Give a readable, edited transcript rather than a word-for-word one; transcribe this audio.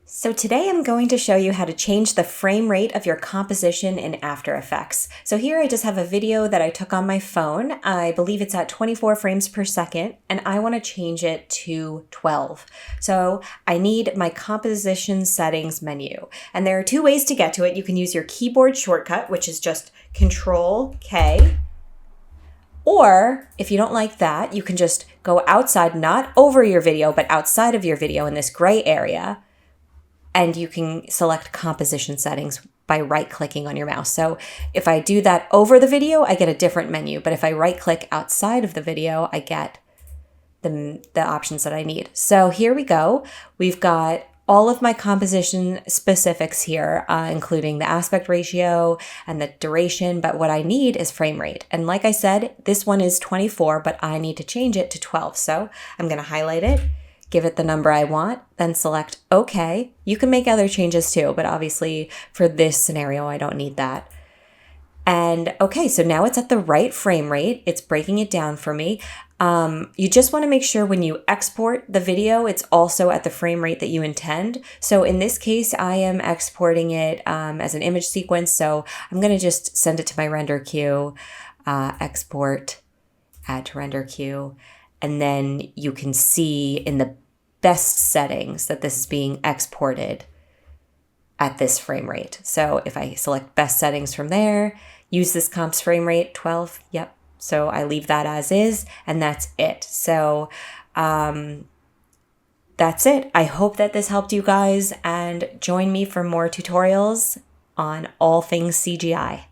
So today I'm going to show you how to change the frame rate of your composition in After Effects. So here I just have a video that I took on my phone. I believe it's at 24 frames per second, and I want to change it to 12. So I need my composition settings menu, and there are two ways to get to it. You can use your keyboard shortcut, which is just Control K. Or if you don't like that, you can just go outside, not over your video, but outside of your video in this gray area. And you can select composition settings by right-clicking on your mouse. So if I do that over the video, I get a different menu. But if I right-click outside of the video, I get the options that I need. So here we go. We've got all of my composition specifics here, including the aspect ratio and the duration. But what I need is frame rate. And like I said, this one is 24, but I need to change it to 12. So I'm going to highlight it, give it the number I want, then select OK. You can make other changes too, but obviously for this scenario, I don't need that. And okay, so now it's at the right frame rate. It's breaking it down for me. You just want to make sure when you export the video, it's also at the frame rate that you intend. So in this case, I am exporting it as an image sequence. So I'm going to just send it to my render queue, export, add to render queue. And then you can see in the best settings that this is being exported at this frame rate. So if I select best settings from there, use this comp's frame rate, 12, yep. So I leave that as is, and that's it. So that's it. I hope that this helped you guys, and join me for more tutorials on all things CGI.